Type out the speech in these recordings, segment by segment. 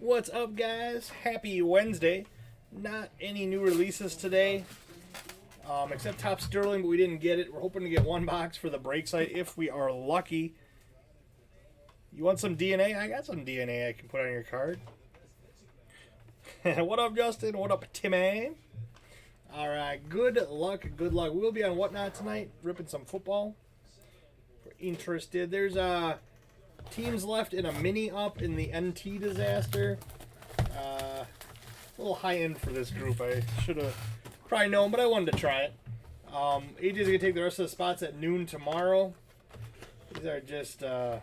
What's up, guys? Happy Wednesday. Not any new releases today, except Top Sterling, but we didn't get it. We're hoping to get one box for the break site if we are lucky. You want some DNA? I got some DNA I can put on your card. What up, Justin? What up, Timmy? All right, good luck, good luck. We'll be on Whatnot tonight, ripping some football. If we're interested. There's teams left in a mini up in the NT disaster. A little high end for this group. I should have probably known, but I wanted to try it. AJ's going to take the rest of the spots at noon tomorrow. These are just... They're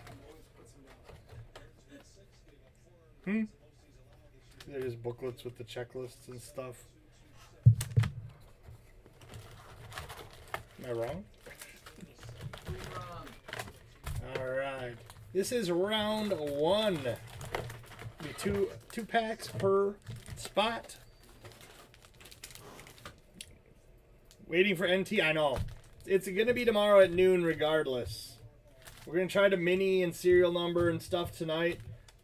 just booklets with the checklists and stuff. Am I wrong? Alright. This is round one. Be two packs per spot. Waiting for NT. I know. It's going to be tomorrow at noon regardless. We're going to try to mini and serial number and stuff tonight.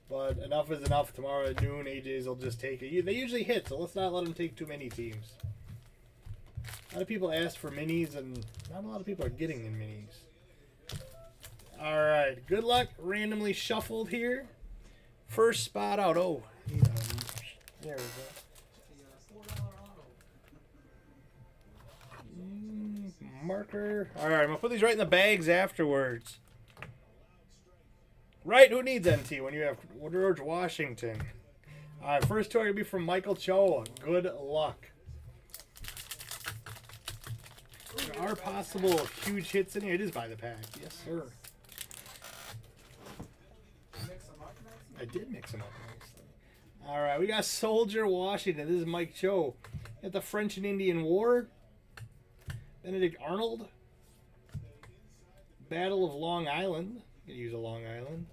But enough is enough. Tomorrow at noon, AJ's will just take it. They usually hit, so let's not let them take too many teams. A lot of people ask for minis, and not a lot of people are getting in minis. Alright, good luck. Randomly shuffled here. First spot out. Oh, there we go. Marker. Alright, I'm going to put these right in the bags afterwards. Right, who needs NT when you have George Washington? Alright, first two are going to be from Michael Cho. Good luck. There are possible huge hits in here. It is by the pack. Yes, sir. I did mix them up nicely. Alright, we got Soldier Washington. This is Mike Cho. At the French and Indian War. Benedict Arnold. Battle of Long Island. Gonna use a Long Island.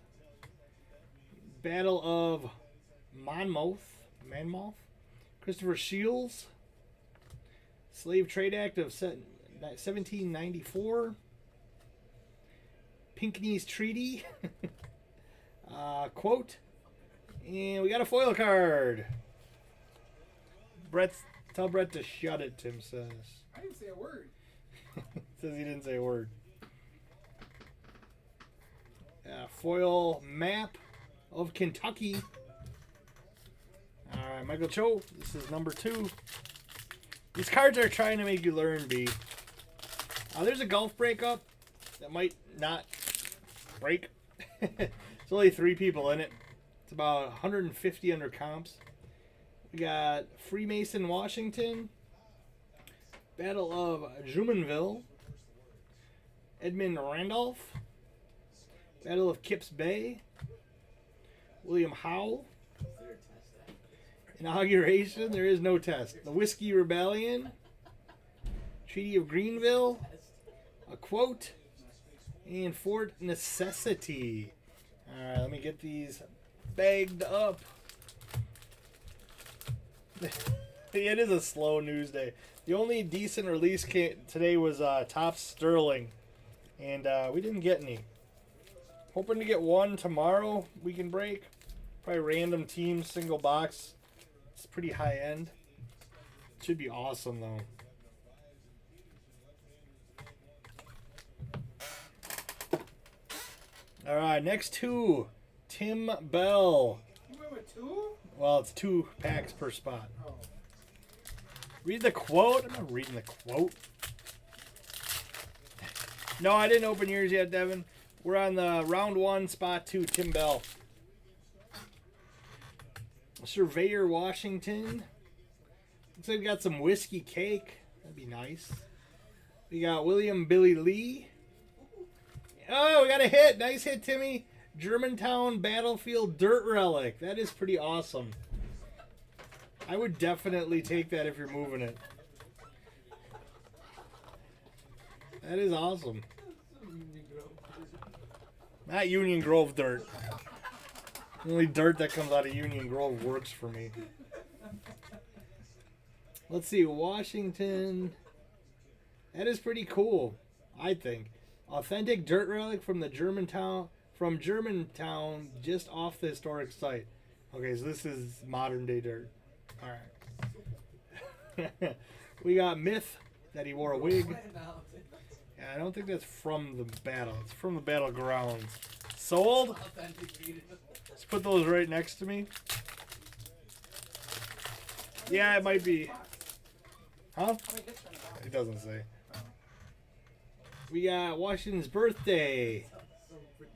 Battle of Monmouth. Christopher Shields. Slave Trade Act of 1794. Pinckney's Treaty. Quote. And we got a foil card. Tell Brett to shut it, Tim says. I didn't say a word. Says he didn't say a word. Foil map of Kentucky. Alright, Michael Cho. This is number 2. These cards are trying to make you learn, B. There's a golf breakup that might not break. There's only 3 people in it. It's about 150 under comps. We got Freemason Washington. Battle of Jumonville. Edmund Randolph. Battle of Kips Bay. William Howe. Inauguration. There is no test. The Whiskey Rebellion. Treaty of Greenville. A quote. And Fort Necessity. Alright, let me get these bagged up. It is a slow news day. The only decent release today was Top Sterling. And we didn't get any. Hoping to get one tomorrow we can break. Probably random team, single box. It's pretty high end. Should be awesome though. Alright, next 2. Tim Bell. You went with 2? Well, it's 2 packs per spot. Oh. Read the quote. I'm not reading the quote. No, I didn't open yours yet, Devin. We're on the round 1, spot 2, Tim Bell. Surveyor Washington. Looks like we got some whiskey cake. That'd be nice. We got William Billy Lee. Oh, we got a hit. Nice hit, Timmy. Germantown Battlefield Dirt Relic. That is pretty awesome. I would definitely take that if you're moving it. That is awesome. Not Union Grove dirt. The only dirt that comes out of Union Grove works for me. Let's see, Washington. That is pretty cool, I think. Authentic dirt relic from Germantown, just off the historic site. Okay, so this is modern day dirt. All right. We got myth that he wore a wig. Yeah, I don't think that's from the battle. It's from the battlegrounds. Sold? Let's put those right next to me. Yeah, it might be. Huh? It doesn't say. We got Washington's birthday.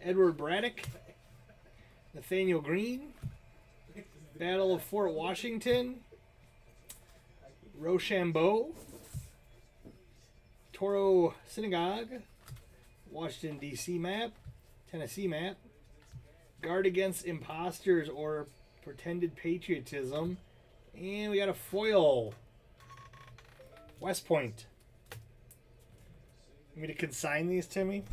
Edward Braddock. Nathaniel Greene. Battle of Fort Washington. Rochambeau. Toro Synagogue. Washington, D.C. map. Tennessee map. Guard against imposters or pretended patriotism. And we got a foil. West Point. You want me to consign these to me?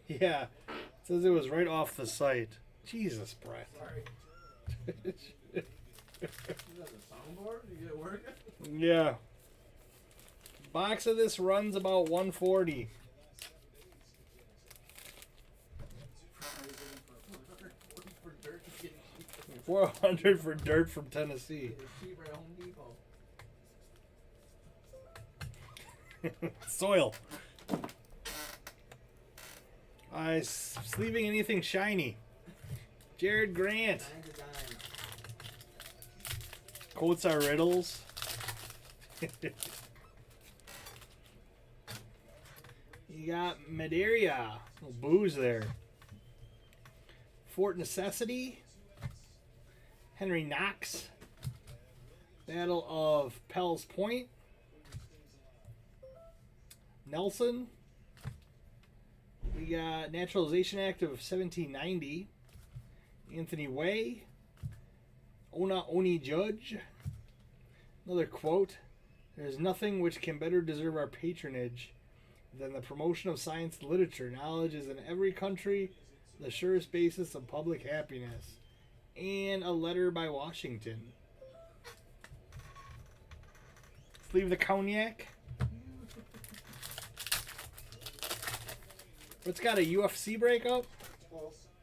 Yeah. It says it was right off the site. Jesus, Brett. Sorry. Is that a soundboard? You get it working? Yeah. Box of this runs about 140. $400 for dirt from Tennessee. Soil. Sleeving anything shiny. Jared Grant. Quotes are riddles. You got Madeira. Little booze there. Fort Necessity. Henry Knox. Battle of Pell's Point. Nelson. We got Naturalization Act of 1790. Anthony Way. Ona Oni Judge. Another quote. There is nothing which can better deserve our patronage than the promotion of science and literature. Knowledge is in every country the surest basis of public happiness. And a letter by Washington. Let's leave the cognac. It's got a UFC breakup.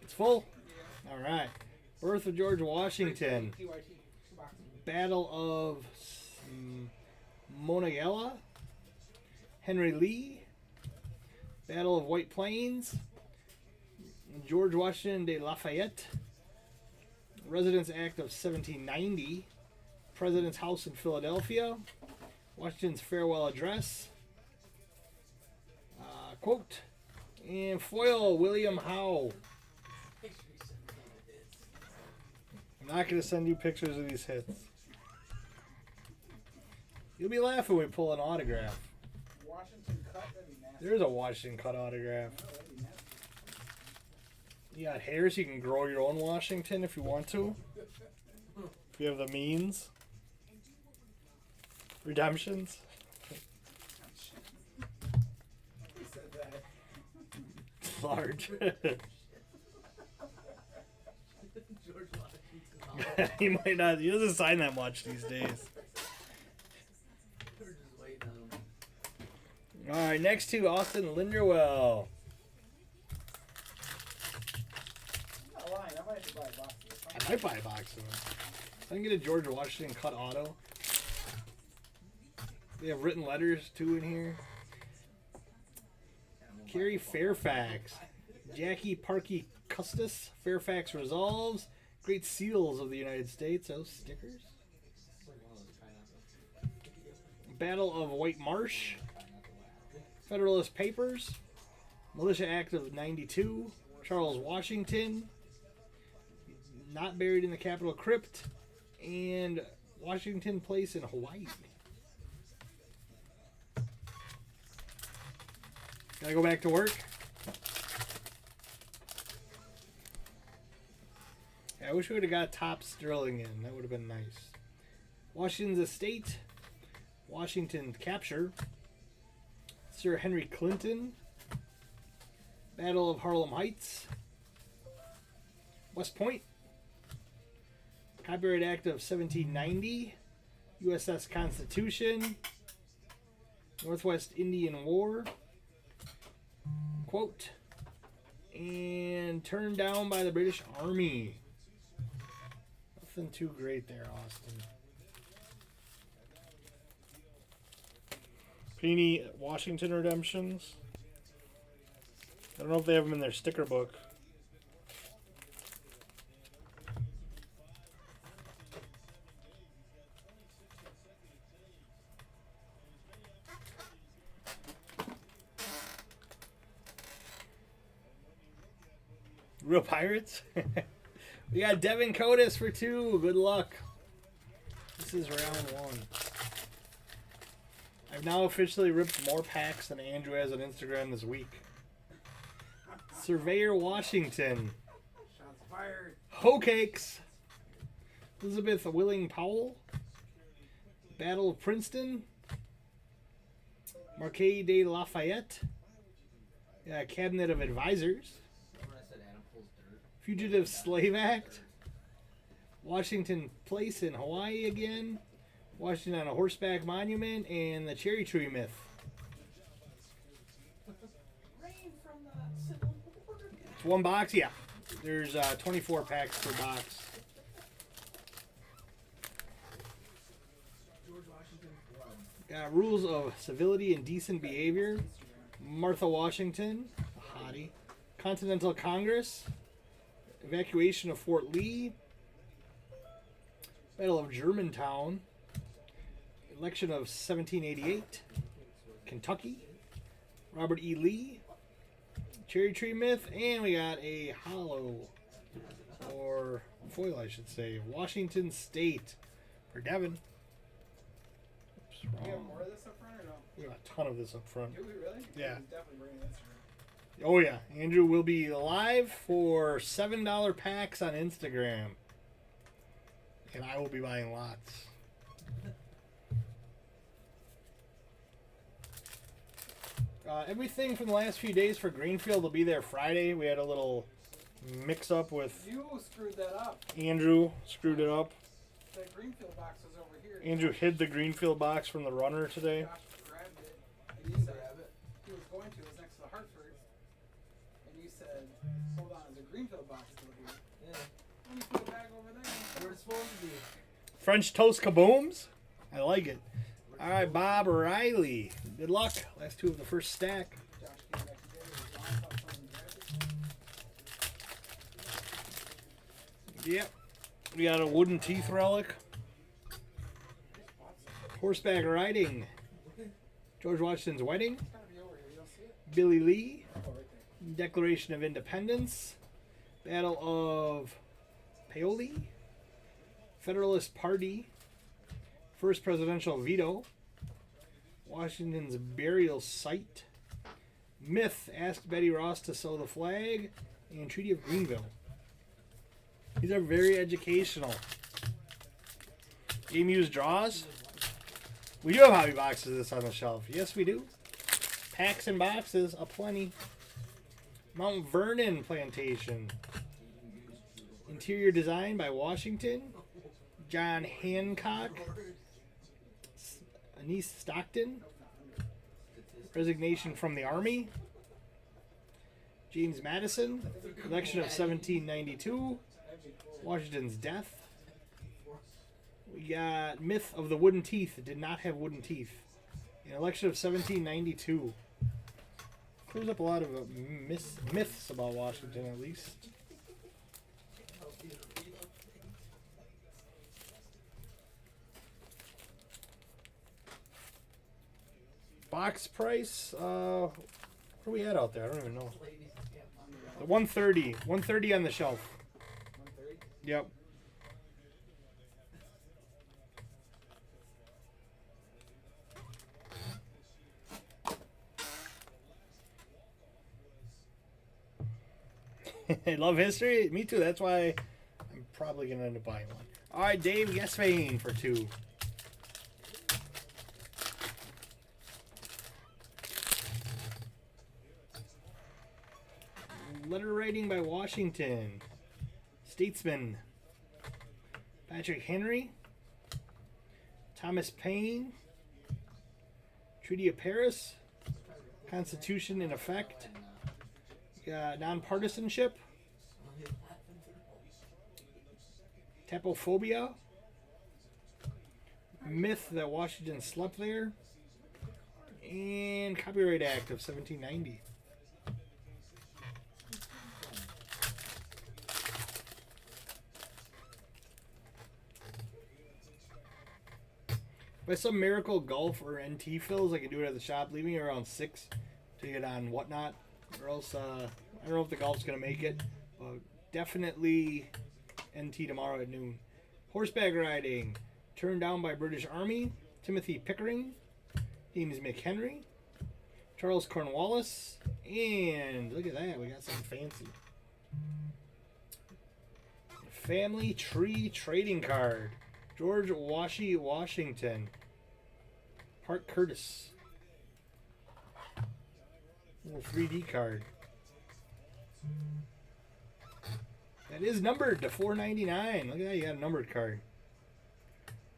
It's full. All right. Birth of George Washington. Battle of Monongahela. Henry Lee. Battle of White Plains. George Washington de Lafayette. Residence Act of 1790. President's House in Philadelphia. Washington's farewell address. Quote. And foil, William Howe. I'm not going to send you pictures of these hits. You'll be laughing when we pull an autograph. Washington cut, that'd be nasty. There's a Washington cut autograph. That'd be nasty. You got hairs, you can grow your own Washington if you want to. If you have the means. Redemptions. He said that. Large. George Washington. He might not. He doesn't sign that much these days. We're just waiting on him. All right, next to Austin Linderwell. I'm not lying. I might have to buy a box of this. I might buy a box of them. I can get a George Washington cut auto. They have written letters too in here. Carrie Fairfax. Jackie Parkey Custis. Fairfax Resolves. Great Seals of the United States. Those stickers. Battle of White Marsh. Federalist Papers. Militia Act of 92. Charles Washington. Not buried in the Capitol Crypt. And Washington Place in Hawaii. Gotta go back to work. Yeah, I wish we would have got top Sterling in. That would have been nice. Washington's estate. Washington capture. Sir Henry Clinton. Battle of Harlem Heights. West Point. Copyright Act of 1790. USS Constitution. Northwest Indian War. Quote. And turned down by the British Army. Nothing too great there, Austin. Panini Washington Redemptions. I don't know if they have them in their sticker book. Real Pirates? We got Devin Cotis for 2. Good luck. This is round 1. I've now officially ripped more packs than Andrew has on Instagram this week. Surveyor Washington. Shots fired. Hoe Cakes. Elizabeth Willing Powell. Battle of Princeton. Marquis de Lafayette. Cabinet of Advisors. Fugitive Slave Act. Washington Place in Hawaii again. Washington on a Horseback Monument. And the Cherry Tree Myth. It's one box? Yeah. There's 24 packs per box. Got Rules of Civility and Decent Behavior. Martha Washington. A hottie. Continental Congress. Evacuation of Fort Lee. Battle of Germantown. Election of 1788. Kentucky. Robert E. Lee. Cherry Tree Myth. And we got a hollow, or foil I should say, Washington State for Devin. Oops, Do you have wrong. more of this up front or no? We got a ton of this up front. Do we really? Yeah. He's definitely bringing this around. Oh yeah, Andrew will be live for $7 packs on Instagram, and I will be buying lots. Everything from the last few days for Greenfield will be there Friday. We had a little mix-up with You screwed that up. Andrew. Screwed it up. That Greenfield box was over here. Andrew hid the Greenfield box from the runner today. Josh grabbed it. And He you said grab it. he was going to. It was next to the Hartford. And you said, hold on, is a Greenfield box still here? Yeah. And you put it back over there. Where it's supposed to be. French toast kabooms. I like it. All right, Bob Riley. Good luck. Last 2 of the first stack. Josh came back together. His mom thought someone grabbed it. Yep. We got a wooden teeth relic. Horseback riding. George Washington's wedding. It's gotta be over here. You don't see it? Billy Lee. Oh, right there. Declaration of Independence. Battle of Paoli. Federalist Party. First presidential veto. Washington's burial site. Myth. Asked Betty Ross to sew the flag. And Treaty of Greenville. These are very educational. Game used draws. We do have hobby boxes of this on the shelf. Yes, we do. Packs and boxes aplenty. Mount Vernon Plantation. Interior design by Washington. John Hancock. Anise Stockton. Resignation from the Army. James Madison. Election of 1792. Washington's death. We got Myth of the Wooden Teeth. It did not have wooden teeth. An election of 1792. Clears up a lot of myths about Washington, at least. Box price, what are we at out there? I don't even know. The 130. 130 on the shelf. 130. Yep. I love history. Me too. That's why I'm probably going to end up buying one. All right, Dave Yesvain for 2. Letter writing by Washington. Statesman. Patrick Henry. Thomas Paine. Treaty of Paris. Constitution in effect. Nonpartisanship. Tapophobia. Myth that Washington slept there. And Copyright Act of 1790. By some miracle, golf or NT fills, I can do it at the shop, leaving it around 6 to get on Whatnot. Or else, I don't know if the golf's going to make it. But definitely NT tomorrow at noon. Horseback riding. Turned down by British Army. Timothy Pickering. James McHenry. Charles Cornwallis. And look at that. We got something fancy. Family Tree Trading Card. George Washington. Park Curtis. Little 3D card. That is numbered to 499. Look at that, you got a numbered card.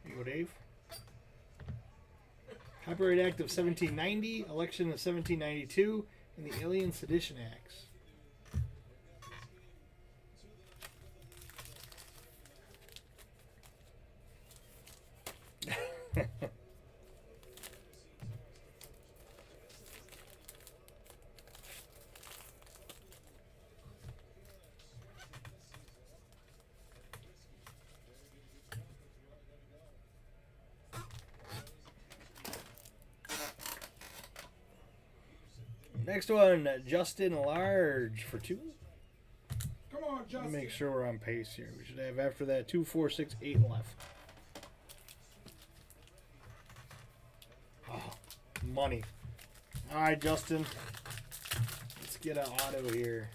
Here you go, Dave. Copyright Act of 1790, Election of 1792, and the Alien Sedition Acts. Next one, Justin Large for 2. Come on, Justin. Let me make sure we're on pace here. We should have after that 2, 4, 6, 8 left. Oh, money. All right, Justin. Let's get an auto here.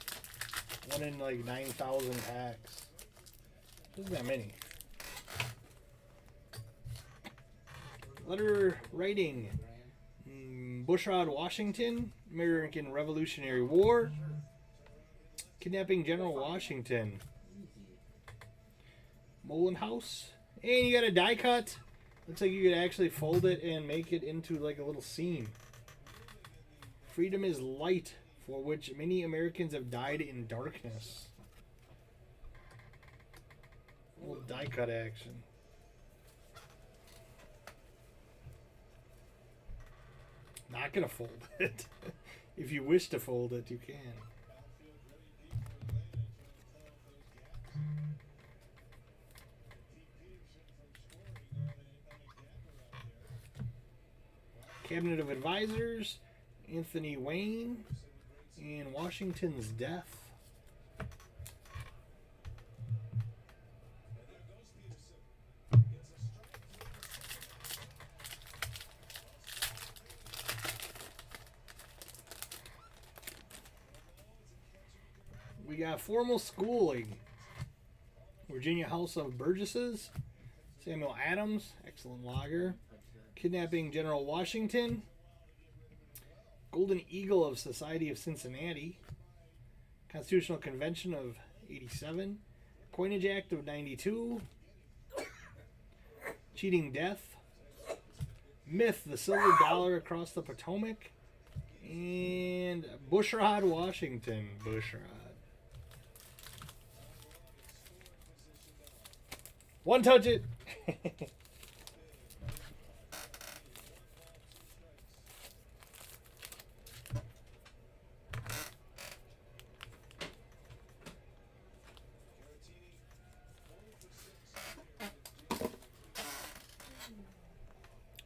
One in like 9,000 packs. Isn't that many? Letter writing. Bushrod, Washington. American Revolutionary War. Kidnapping General Washington. Mullen House. And you got a die cut. Looks like you could actually fold it and make it into like a little scene. Freedom is light, for which many Americans have died in darkness. A little die cut action. Not gonna fold it. If you wish to fold it, you can. Cabinet of Advisors, Anthony Wayne, and Washington's death. We got Formal Schooling, Virginia House of Burgesses, Samuel Adams, excellent logger, Kidnapping General Washington, Golden Eagle of Society of Cincinnati, Constitutional Convention of 87, Coinage Act of 92, Cheating Death, Myth, the Silver Dollar Across the Potomac, and Bushrod, Washington. Bushrod. One touch it.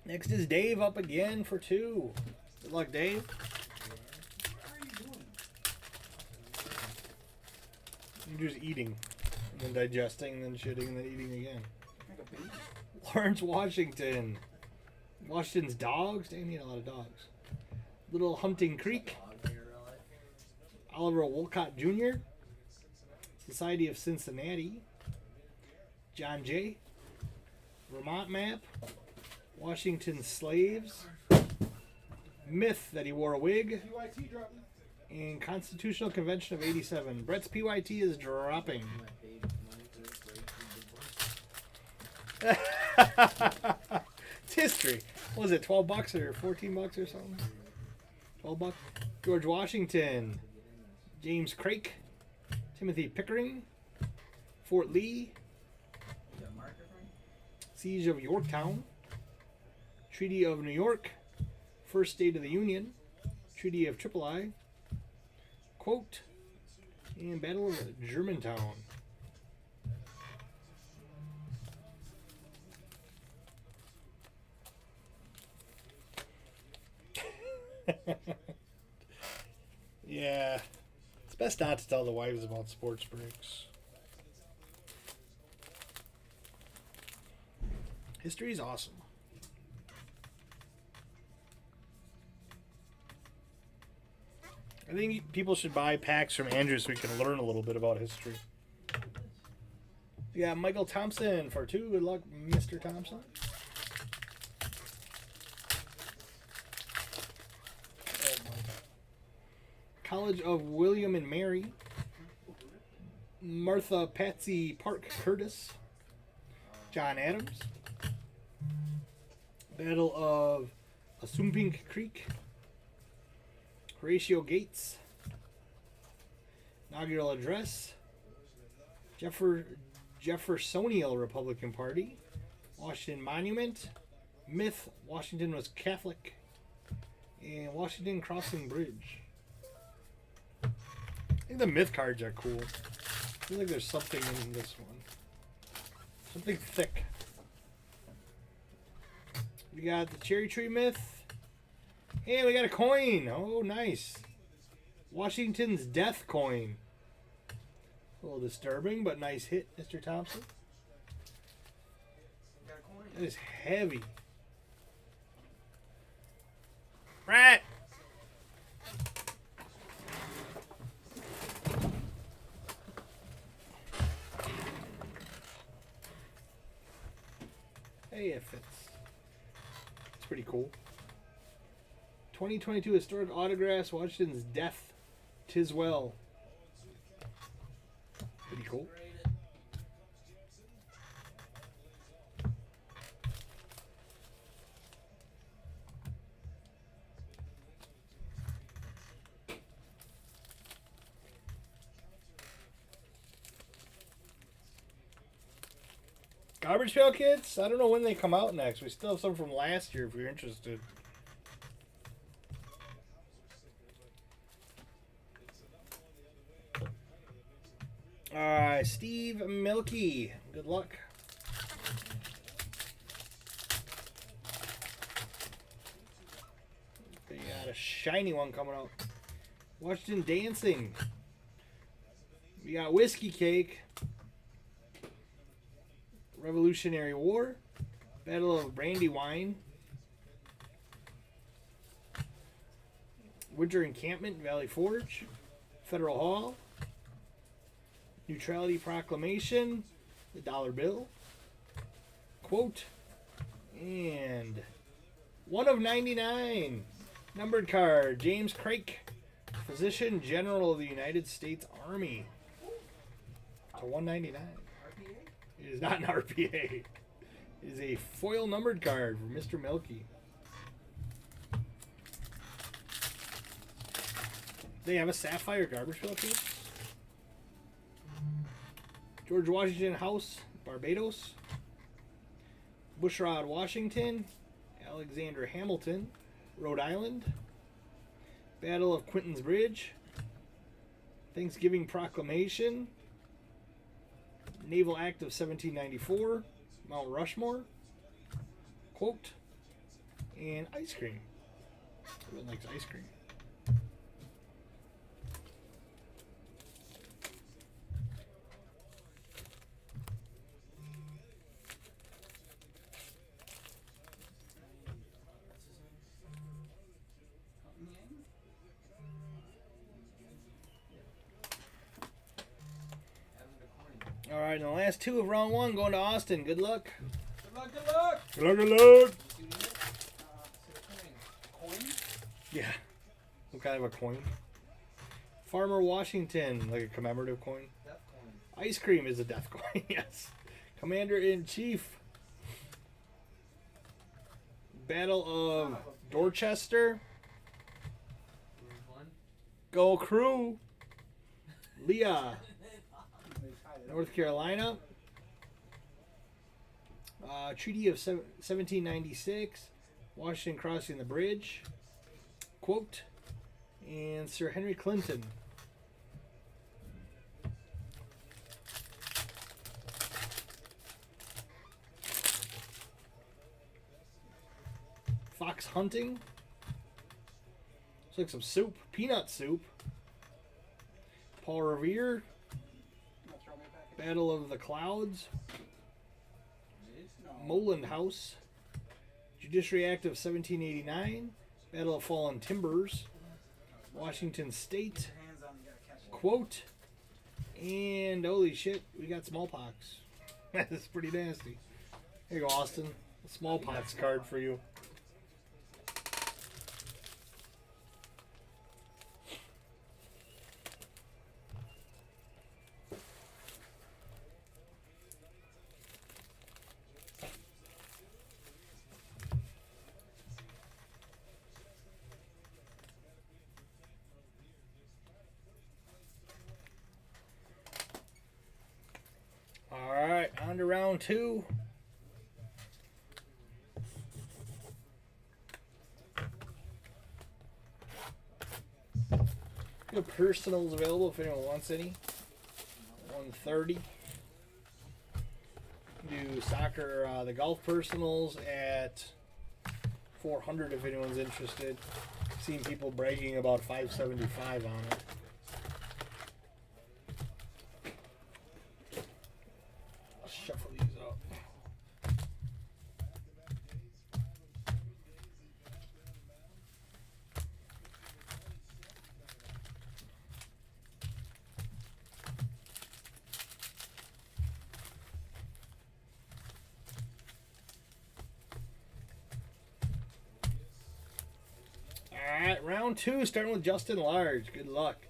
Next is Dave up again for 2. Good luck, Dave. You're just eating, and then digesting, and then shitting, and then eating again. Lawrence Washington. Washington's dogs. Damn, he had a lot of dogs. Little Hunting Creek. Oliver Wolcott Jr. Society of Cincinnati. John Jay. Vermont map. Washington's slaves. Myth that he wore a wig. And Constitutional Convention of 87. Brett's PYT is dropping. It's history. What was it, 12 bucks or 14 bucks or something? 12 bucks. George Washington. James Craik. Timothy Pickering. Fort Lee. Siege of Yorktown, Treaty of New York, First State of the Union, Treaty of Tripoli, Quote, and Battle of Germantown. Yeah, it's best not to tell the wives about sports breaks. History is awesome. I think people should buy packs from Andrew so we can learn a little bit about history. Yeah, Michael Thompson for 2. Good luck, Mr. Thompson. College of William and Mary. Martha Patsy Park Curtis. John Adams. Battle of Assunpink Creek. Horatio Gates. Inaugural Address. Jeffersonian Republican Party. Washington Monument. Myth, Washington was Catholic. And Washington Crossing Bridge. I think the myth cards are cool. I feel like there's something in this one. Something thick. We got the cherry tree myth. And we got a coin. Oh, nice. Washington's death coin. A little disturbing, but nice hit, Mr. Thompson. That is heavy. Rat! Hey, it fits. It's pretty cool. 2022 Historic Autographs, Washington's Death, Tis Well. Pretty cool. Garbage Pail Kids? I don't know when they come out next. We still have some from last year if you're interested. Alright, Steve Milky. Good luck. They got a shiny one coming out. Washington Dancing. We got Whiskey Cake. Revolutionary War. Battle of Brandywine. Winter Encampment, Valley Forge. Federal Hall. Neutrality Proclamation. The dollar bill. Quote. And 1 of 99. Numbered card. James Craik. Physician General of the United States Army. To 199. It is not an RPA. It is a foil numbered card for Mr. Milky. They have a Sapphire Garbage Pail Kid. George Washington House, Barbados. Bushrod, Washington. Alexander Hamilton, Rhode Island. Battle of Quinton's Bridge. Thanksgiving Proclamation. Naval Act of 1794. Mount Rushmore. Quote. And ice cream. Everyone likes ice cream. All right, and the last 2 of round 1 going to Austin. Good luck. Good luck, good luck. Good luck, good luck. Coin? Yeah. Some kind of a coin. Farmer Washington, like a commemorative coin. Death coin. Ice cream is a death coin, yes. Commander-in-Chief. Battle of Dorchester. Go Crew. Leah. North Carolina. Treaty of 1796, Washington crossing the bridge, quote, and Sir Henry Clinton. Fox hunting. Looks like some soup, peanut soup. Paul Revere. Battle of the Clouds. Moreland House. Judiciary Act of 1789. Battle of Fallen Timbers. Washington State. Quote. And holy shit, we got smallpox. That's pretty nasty. Here you go, Austin. A smallpox card for you. Alright, on to round 2. Good personals available if anyone wants any. 130. Do soccer, the golf personals at 400 if anyone's interested. Seen people bragging about 575 on it. Shuffle these up. Alright, round 2, starting with Justin Large. Good luck.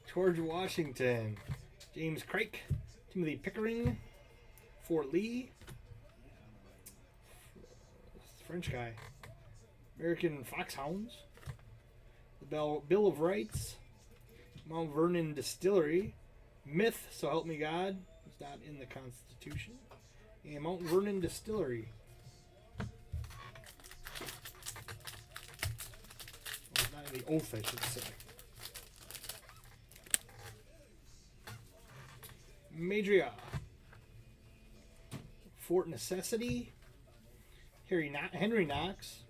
George Washington, James Craik, Timothy Pickering, Fort Lee, French guy, American Foxhounds, the Bill of Rights, Mount Vernon Distillery, Myth, So Help Me God, it's not in the Constitution, and Mount Vernon Distillery. The oath, I should say. Madria. Fort Necessity. Henry Knox.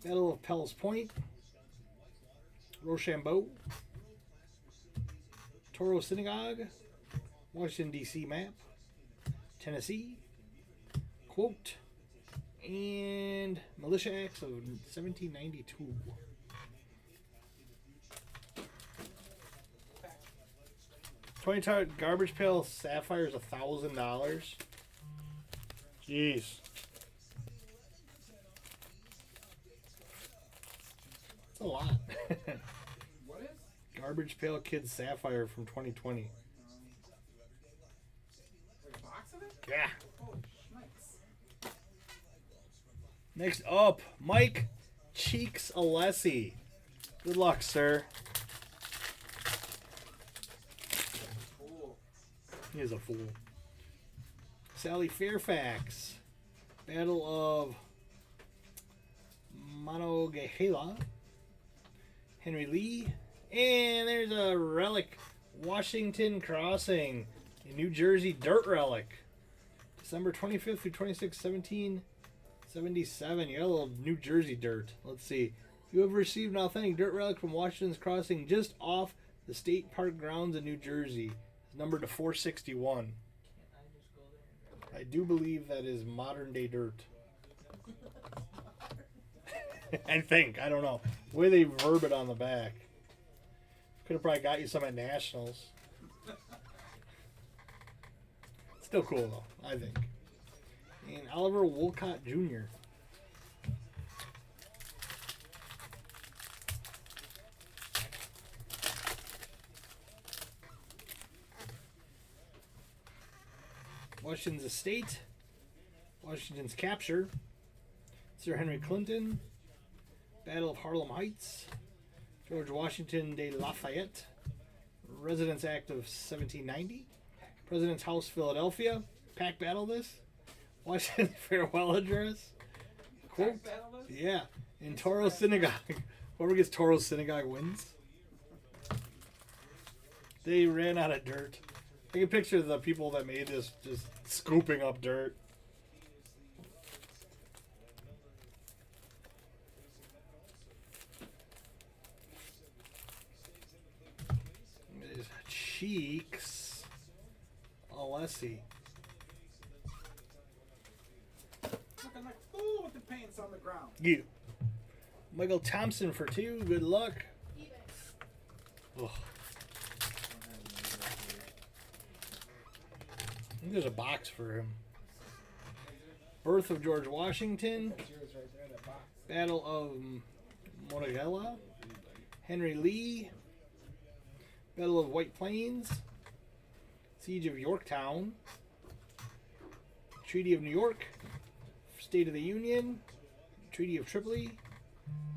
Battle of Pell's Point. Rochambeau. Toro Synagogue. Washington, D.C. map. Tennessee. Quote. And Militia Acts of 1792. $20 garbage pail sapphire is $1,000. Jeez. That's a lot. What is? Garbage pail kid sapphire from 2020. Like a box of it? Yeah. Oh, nice. Next up, Mike Cheeks Alessi. Good luck, sir. He is a fool. Sally Fairfax. Battle of Monongahela. Henry Lee. And there's a relic. Washington Crossing. A New Jersey dirt relic. December 25th through 26th, 1777. You got a little New Jersey dirt. Let's see. You have received an authentic dirt relic from Washington's Crossing just off the state park grounds in New Jersey. Numbered to 461. I do believe that is modern day dirt. I think. I don't know. The way they verb it on the back. Could have probably got you some at Nationals. Still cool though, I think. And Oliver Wolcott Jr. Washington's estate, Washington's capture, Sir Henry Clinton, Battle of Harlem Heights, George Washington de Lafayette. Residence Act of 1790. President's House, Philadelphia. Pack battle this. Washington's farewell address. Quote. Yeah. In Toro Synagogue. Whoever gets Toro Synagogue wins. They ran out of dirt. I can picture the people that made this just scooping up dirt. There's Cheeks. Alessi. Looking like a fool with the paints on the ground. Yeah. Michael Thompson for 2. Good luck. Ugh. I think there's a box for him. Birth of George Washington. Battle of Monongahela. Henry Lee. Battle of White Plains. Siege of Yorktown. Treaty of New York. State of the Union. Treaty of Tripoli.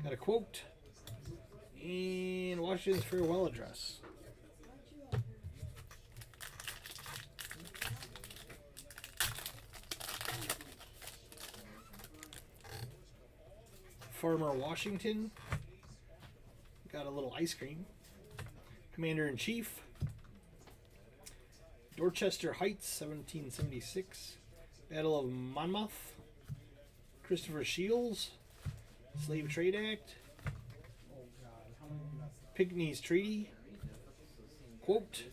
Got a quote. And Washington's farewell address. Farmer Washington. Got a little ice cream. Commander-in-Chief. Dorchester Heights, 1776. Battle of Monmouth. Christopher Shields. Slave Trade Act. Pinckney's Treaty. Quote.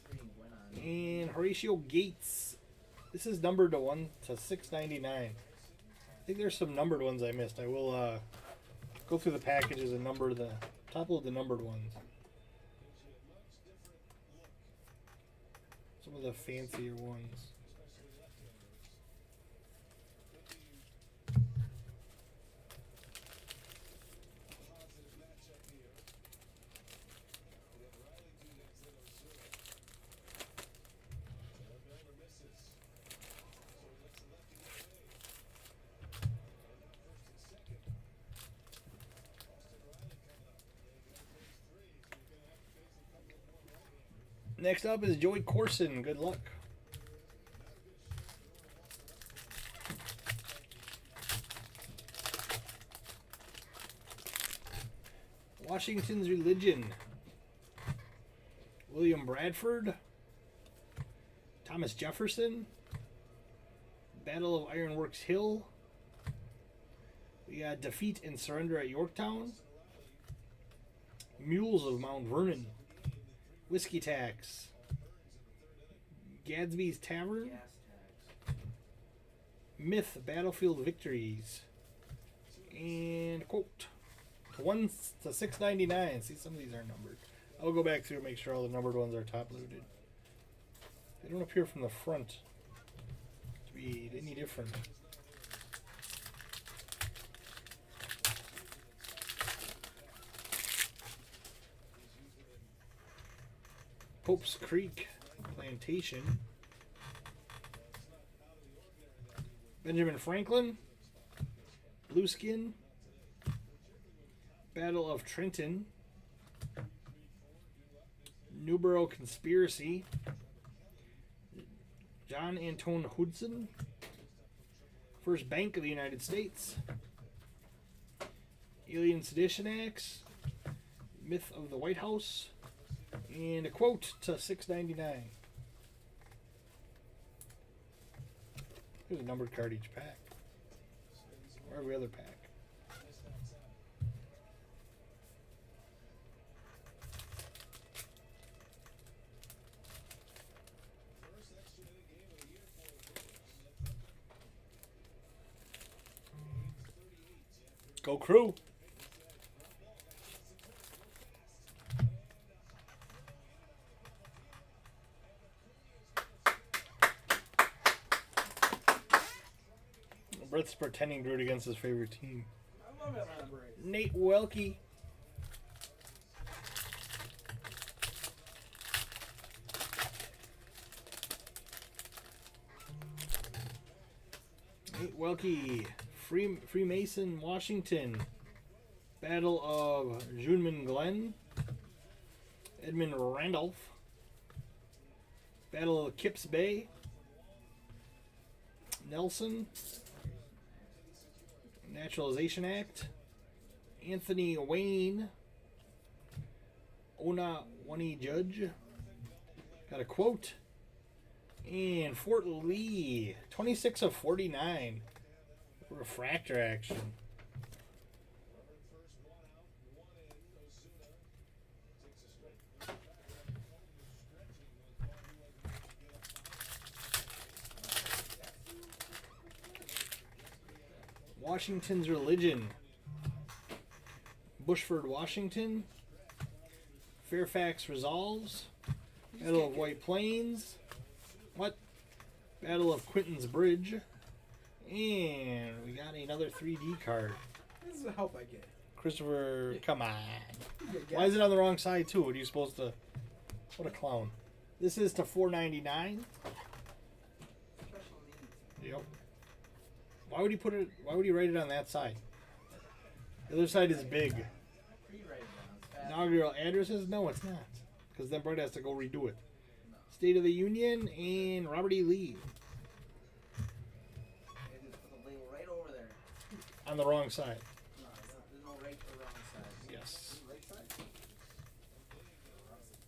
And Horatio Gates. This is numbered to 1 to 699. I think there's some numbered ones I missed. I will go through the packages and number the top of the numbered ones. Some of the fancier ones. Next up is Joey Corson. Good luck. Washington's Religion. William Bradford. Thomas Jefferson. Battle of Ironworks Hill. We got Defeat and Surrender at Yorktown. Mules of Mount Vernon. Whiskey Tax. Gadsby's Tavern. Myth, Battlefield Victories. And quote. 1 to 699. See, some of these are numbered. I'll go back through and make sure all the numbered ones are top loaded. They don't appear from the front to be any different. Pope's Creek Plantation. Benjamin Franklin. Blueskin. Battle of Trenton. Newborough Conspiracy. John Antone Hudson. First Bank of the United States. Alien Sedition Acts. Myth of the White House. And a quote to 699. There's a numbered card each pack. Or every other pack. Go Crew! Brett's pretending to root against his favorite team. I love Atlanta Braves. Nate Welke. Nate Welke. Freemason, Washington. Battle of Junman Glen. Edmund Randolph. Battle of Kips Bay. Nelson. Naturalization Act. Anthony Wayne. Ona Wani Judge. Got a quote. And Fort Lee. 26 of 49. Refractor action. Washington's Religion. Bushford, Washington. Fairfax Resolves. Battle of White Plains. What? Battle of Quinton's Bridge. And we got another 3D card. This is the help I get. Christopher, come on. Why is it on the wrong side too? What are you supposed to... What a clown. This is to $4.99. Yep. Why would he put it... Why would he write it on that side? The other side is big. Inaugural addresses? No, it's not. Because then Brett has to go redo it. State of the Union and Robert E. Lee. Right over there. On the wrong side. No, there's no right or wrong side. Yes. Right side?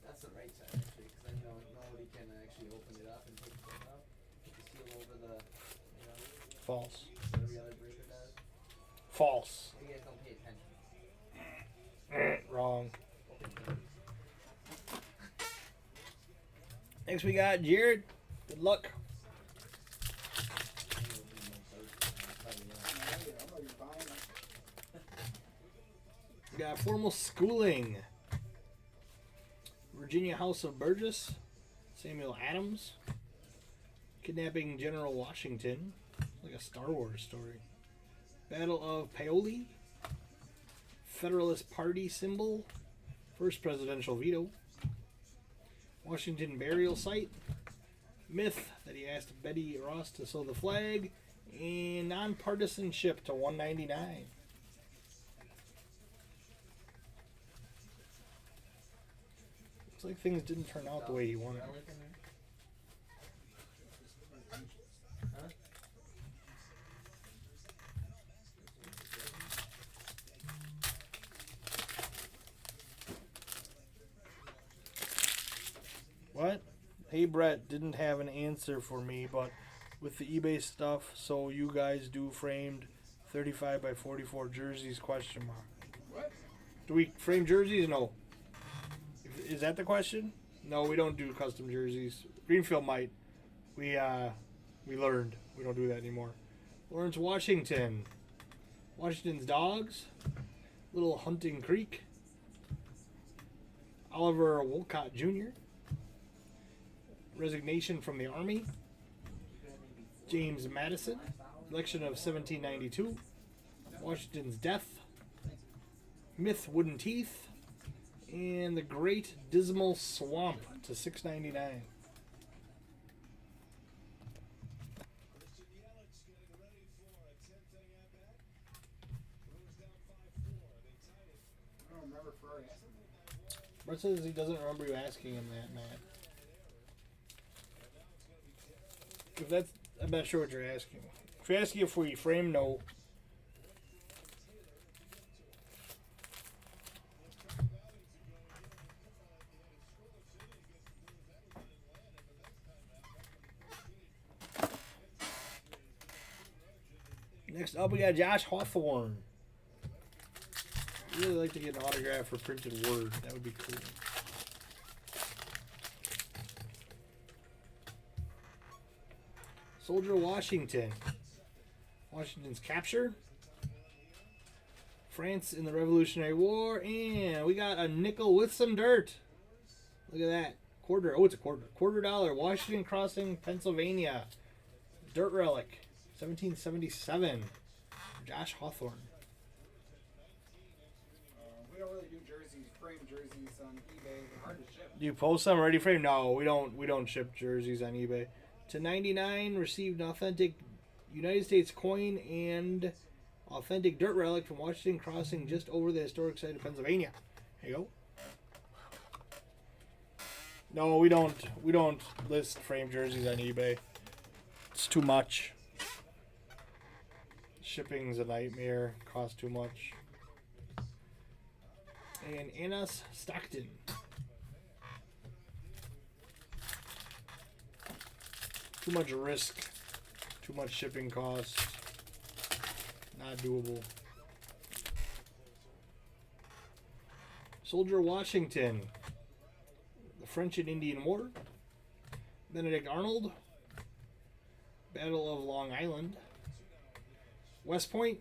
That's the right side, actually, because then nobody can actually open it up and take it out. You seal over the, False. every other breaker does. False. You guys don't pay attention. Wrong. Next we got Jared. Good luck. We got Formal Schooling. Virginia House of Burgess. Samuel Adams. Kidnapping General Washington. Like a Star Wars story. Battle of Paoli. Federalist Party symbol. First presidential veto. Washington burial site. Myth that he asked Betty Ross to sew the flag. And nonpartisanship to $1.99. Looks like things didn't turn out the way he wanted. What? Hey Brett, didn't have an answer for me, but with the eBay stuff, so you guys do framed 35 by 44 jerseys, question mark. What? Do we frame jerseys? No. Is that the question? No, we don't do custom jerseys. Greenfield might. We learned. We don't do that anymore. Lawrence Washington. Washington's Dogs. Little Hunting Creek. Oliver Wolcott Jr. Resignation from the Army. James Madison. Election of 1792. Washington's Death. Myth Wooden Teeth. And the Great Dismal Swamp to $6.99. I don't remember Ferrari asking me. Brett says he doesn't remember you asking him that, Matt. If that's, I'm not sure what you're asking. If you're asking if we frame, no. Next up, we got Josh Hawthorne. I'd really like to get an autograph for printed word. That would be cool. Soldier Washington. Washington's capture. France in the Revolutionary War. And we got a nickel with some dirt. Look at that. Quarter. Oh, it's a quarter. $quarter. Washington Crossing, Pennsylvania. Dirt relic. 1777. Josh Hawthorne. We don't really do jerseys, frame jerseys on eBay. They're hard to ship. Do you post them ready frame? No, we don't. We don't ship jerseys on eBay. To 99, received an authentic United States coin and authentic dirt relic from Washington Crossing, just over the historic site of Pennsylvania. There you go. No, we don't. We don't list frame jerseys on eBay. It's too much. Shipping's a nightmare. Costs too much. And Anas Stockton. Too much risk. Too much shipping costs. Not doable. Soldier Washington. The French and Indian War. Benedict Arnold. Battle of Long Island. West Point.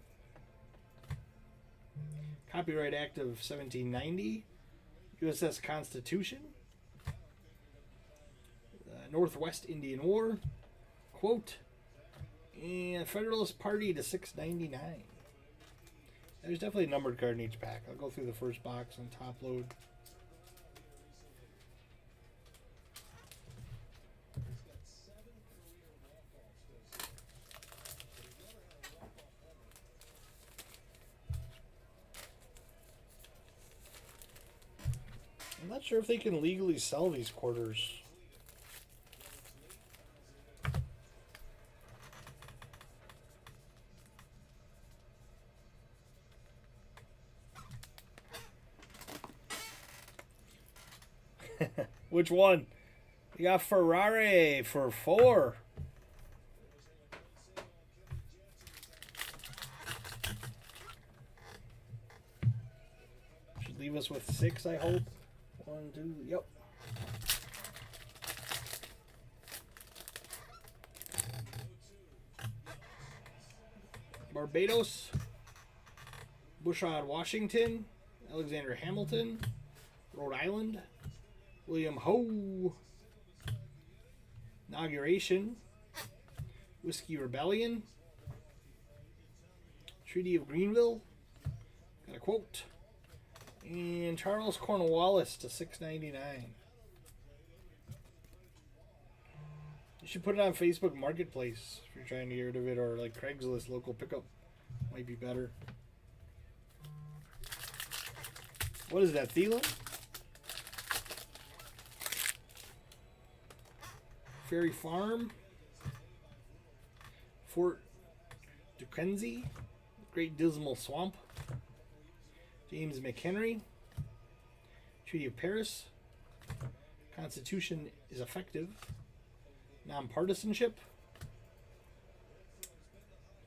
Copyright Act of 1790. USS Constitution. Northwest Indian War. Quote. And Federalist Party to $6.99. There's definitely a numbered card in each pack. I'll go through the first box and top load. I'm not sure if they can legally sell these quarters. Which one? You got Ferrari for 4. Should leave us with 6, I hope. 1, 2, yep. Barbados. Bushrod Washington. Alexander Hamilton. Rhode Island. William Ho. Inauguration. Whiskey Rebellion. Treaty of Greenville. Got a quote. And Charles Cornwallis to $6.99. You should put it on Facebook Marketplace if you're trying to get rid of it, or like Craigslist local pickup might be better. What is that, Thielen? Ferry Farm. Fort Duquesne. Great Dismal Swamp. James McHenry. Treaty of Paris. Constitution is effective. Nonpartisanship.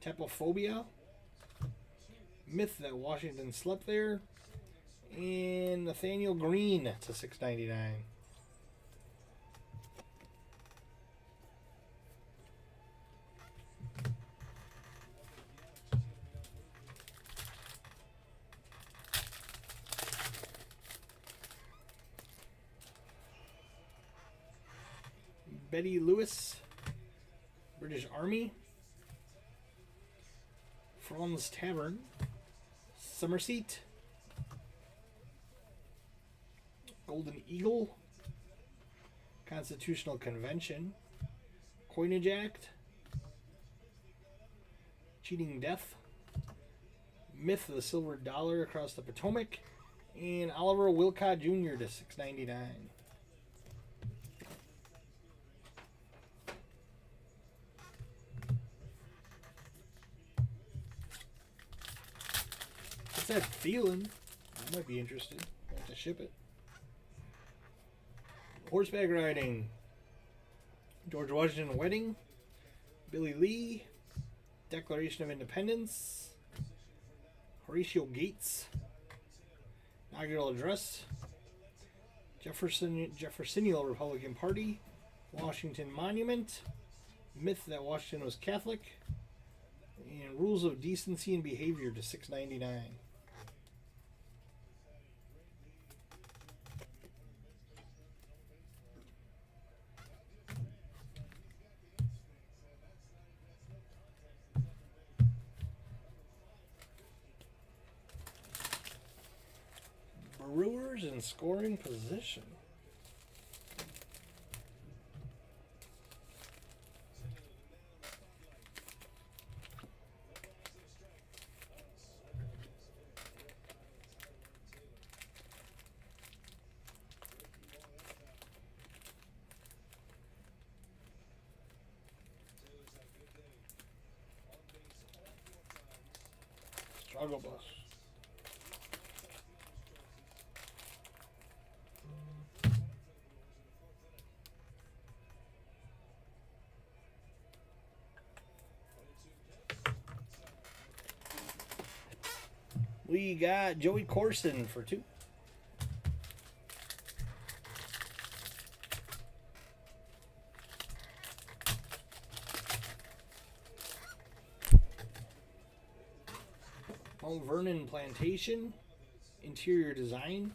Tapophobia. Myth that Washington slept there. And Nathaniel Green to $6.99. Betty Lewis, British Army. Franz Tavern, Somerset. Golden Eagle, Constitutional Convention, Coinage Act, Cheating Death, Myth of the Silver Dollar Across the Potomac, and Oliver Wilcott Jr. to $6.99. What's that feeling? I might be interested. I'll have to ship it. Horseback riding. George Washington wedding. Billy Lee. Declaration of Independence. Horatio Gates. Inaugural address. Jeffersonian Republican Party. Washington Monument. Myth that Washington was Catholic. And Rules of Decency and Behavior to $6.99. Brewers in scoring position. Struggle Bus. We got Joey Corson for 2. Mount Vernon Plantation, interior design,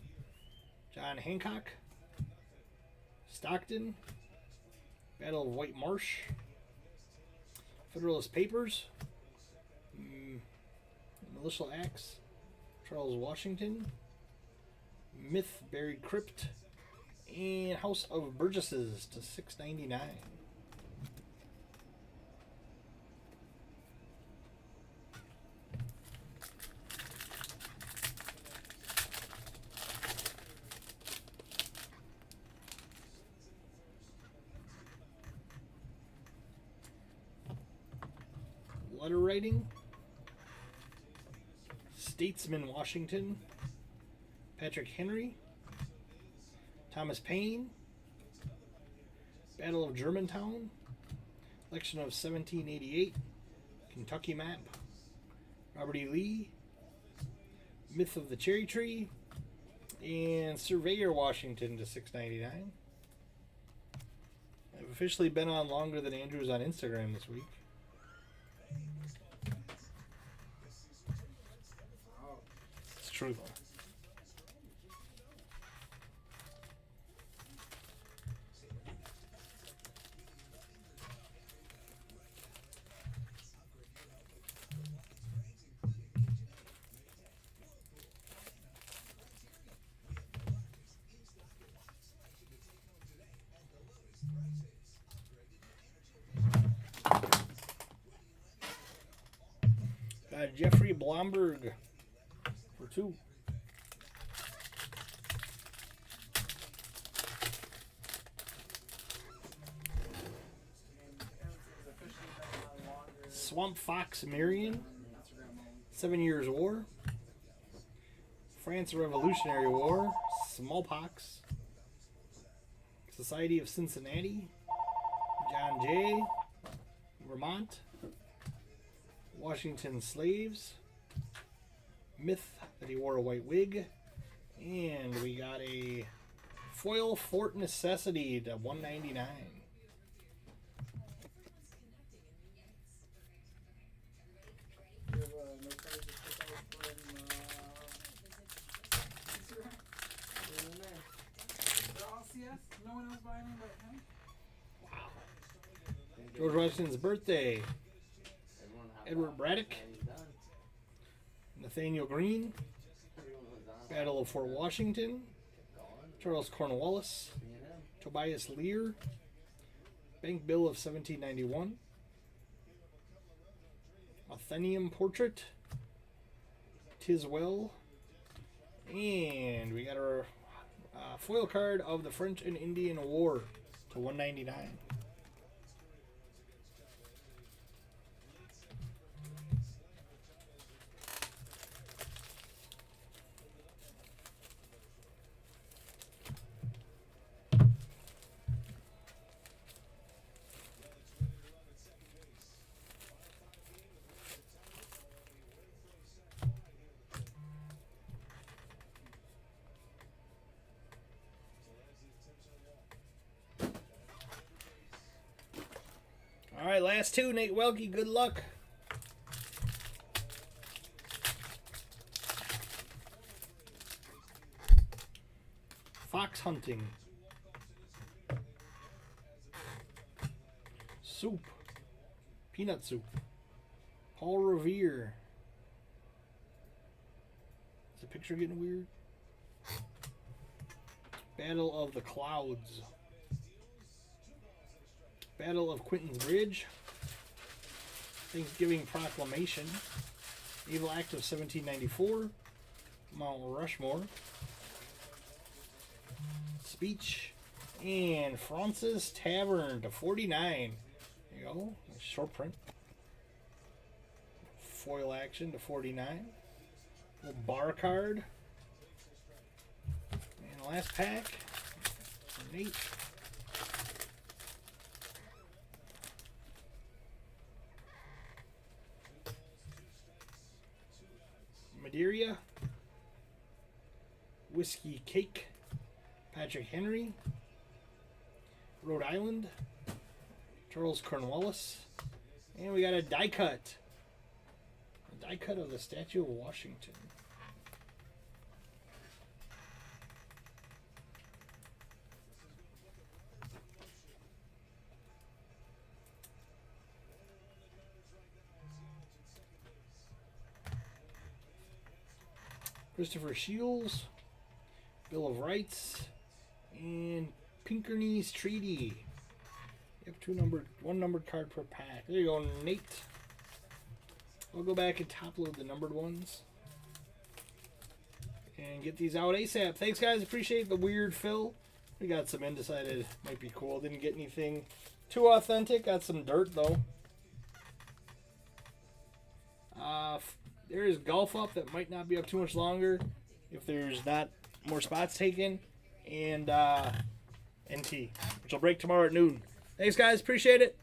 John Hancock. Stockton, Battle of White Marsh, Federalist Papers, Militia Acts, Charles Washington, Myth Buried Crypt, and House of Burgesses to $6.99. Letter writing, Statesman Washington, Patrick Henry, Thomas Paine, Battle of Germantown, Election of 1788, Kentucky Map, Robert E. Lee, Myth of the Cherry Tree, and Surveyor Washington to $6.99. I've officially been on longer than Andrew's on Instagram this week. It's true though. Jeffrey Blomberg for 2. Swamp Fox Marion, 7 Years' War, France Revolutionary War, Smallpox, Society of Cincinnati, John Jay, Vermont, Washington Slaves, Myth that he wore a white wig, and we got a foil Fort Necessity to $1.99. No one else buying them but him? Wow. George Washington's birthday. Edward Braddock, Nathaniel Greene, Battle of Fort Washington, Charles Cornwallis, Tobias Lear, Bank Bill of 1791, Athenaeum Portrait, Tiswell, and we got our foil card of the French and Indian War to $1.99. All right, last 2, Nate Welke, good luck. Fox Hunting. Soup. Peanut Soup. Paul Revere. Is the picture getting weird? Battle of the Clouds. Battle of Quinton's Bridge, Thanksgiving Proclamation, Naval Act of 1794, Mount Rushmore, Speech, and Francis Tavern to $49. There you go, short print. Foil action to $49. Little bar card. And the last pack for Nate. Madeira. Whiskey Cake. Patrick Henry. Rhode Island. Charles Cornwallis. And we got a die cut. A die cut of the Statue of Washington. Christopher Shields. Bill of Rights. And Pinckney's Treaty. You have one numbered card per pack. There you go, Nate. I'll go back and top load the numbered ones. And get these out ASAP. Thanks, guys. Appreciate the weird fill. We got some in, decided might be cool. Didn't get anything too authentic. Got some dirt, though. There is golf up that might not be up too much longer if there's not more spots taken. And NT, which will break tomorrow at noon. Thanks, guys. Appreciate it.